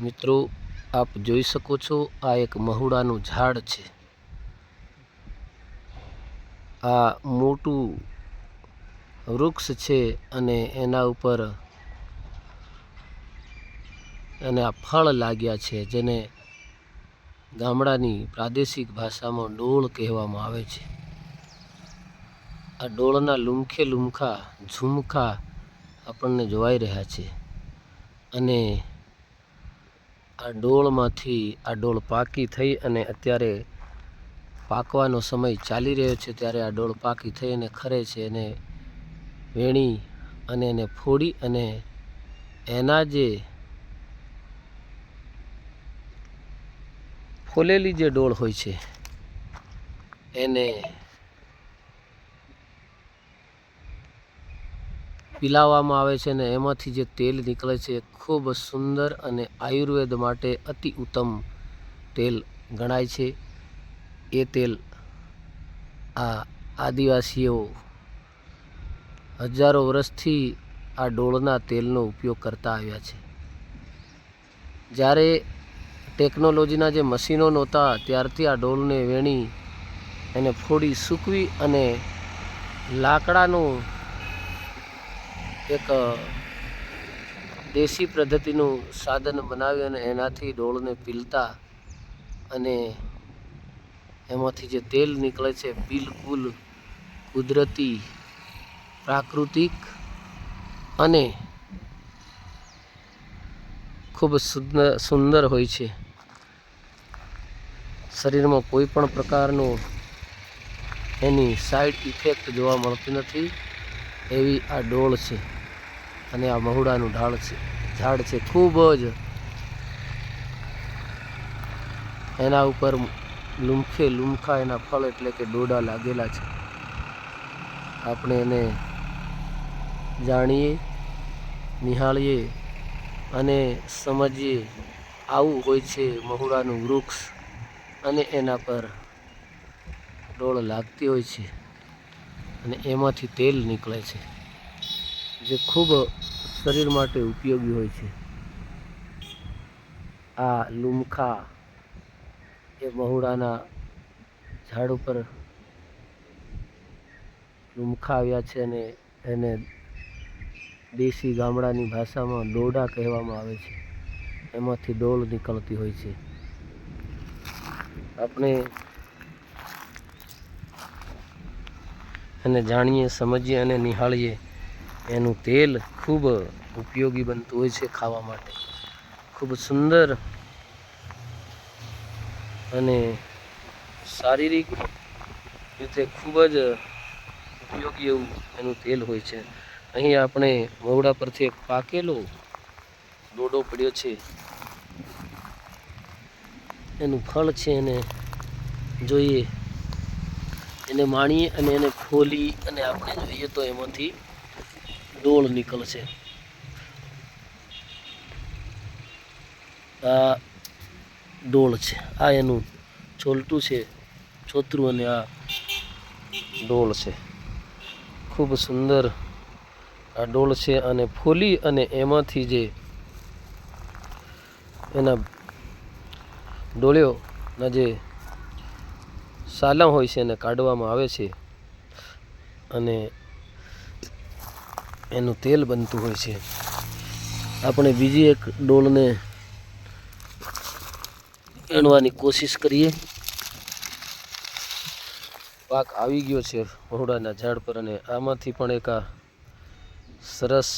મિત્રો, આપ જોઈ શકો છો, આ એક મહુડાનું ઝાડ છે। આ મોટું વૃક્ષ છે અને એના ઉપર એના ફળ લાગ્યા છે, જેને ગામડાની પ્રાદેશિક ભાષામાં ડોળ કહેવામાં આવે છે। આ ડોળના લુમખે લુમખા ઝુમખા આપણને જોવાઈ રહ્યા છે અને આ ડોળમાંથી આ ડોળ પાકી થઈ અને અત્યારે પાકવાનો સમય ચાલી રહ્યો છે, ત્યારે આ ડોળ પાકી થઈ અને ખરે છે, એને વેણી અને એને ફોડી અને એના જે ફોલેલી જે ડોળ હોય છે એને પીલાવવામાં આવે છે અને એમાંથી જે તેલ નીકળે છે એ ખૂબ સુંદર અને આયુર્વેદ માટે અતિ ઉત્તમ તેલ ગણાય છે। એ તેલ આ આદિવાસીઓ હજારો વર્ષથી આ ડોળના તેલનો ઉપયોગ કરતા આવ્યા છે। જ્યારે ટેકનોલોજીના જે મશીનો નહોતા ત્યારથી આ ડોળને વેણી એને ફોડી સૂકવી અને લાકડાનું એક દેશી પદ્ધતિનું સાધન બનાવી અને એનાથી ડોળને પીલતા અને એમાંથી જે તેલ નીકળે છે બિલકુલ કુદરતી, પ્રાકૃતિક અને ખૂબ સુંદર હોય છે। શરીરમાં કોઈ પણ પ્રકારનું એની સાઈડ ઇફેક્ટ જોવા મળતી નથી એવી આ ડોળ છે અને આ મહુડાનું ઝાડ છે। ખૂબ જ એના ઉપર લુમખે લુમખા એના ફળ એટલે કે ડોડા લાગેલા છે। આપણે એને જાણીએ, નિહાળીએ અને સમજીએ, આવું હોય છે મહુડાનું વૃક્ષ અને એના પર ડોળ લાગતી હોય છે અને એમાંથી તેલ નીકળે છે, જે ખૂબ શરીર માટે ઉપયોગી હોય છે। આ લુમખા એ મહુડાના ઝાડ ઉપર લુમખા આવ્યા છે અને એને દેશી ગામડાની ભાષામાં ડોડા કહેવામાં આવે છે। એમાંથી ડોળ નીકળતી હોય છે। આપણે એને જાણીએ, સમજીએ અને નિહાળીએ, એનું તેલ ખૂબ ઉપયોગી બનતું હોય છે ખાવા માટે। ખૂબ સુંદર અને શારીરિક રીતે ખૂબ જ ઉપયોગી એવું એનું તેલ હોય છે। અહીં આપણે મહુડા પરથી એક પાકેલો ડોડો પડ્યો છે, એનું ફળ છે, એને જોઈએ, એને માણીએ અને એને ખોલી અને આપણે જોઈએ તો એમાંથી ડોળ નીકળશે। આ ડોળ છે, આ એનું છોલટું છે, છોતરું, અને આ ડોળ છે। ખૂબ સુંદર આ ડોળ છે અને ફોલી અને એમાંથી જે એના ડોળીઓના જે સાલા હોય છે એને કાઢવામાં આવે છે અને એનું તેલ બનતું હોય છે। આપણે બીજી એક ડોળને વેણવાની કોશિશ કરીએ। પાક આવી ગયો છે મહુડાના ઝાડ પર અને આમાંથી પણ એક આ સરસ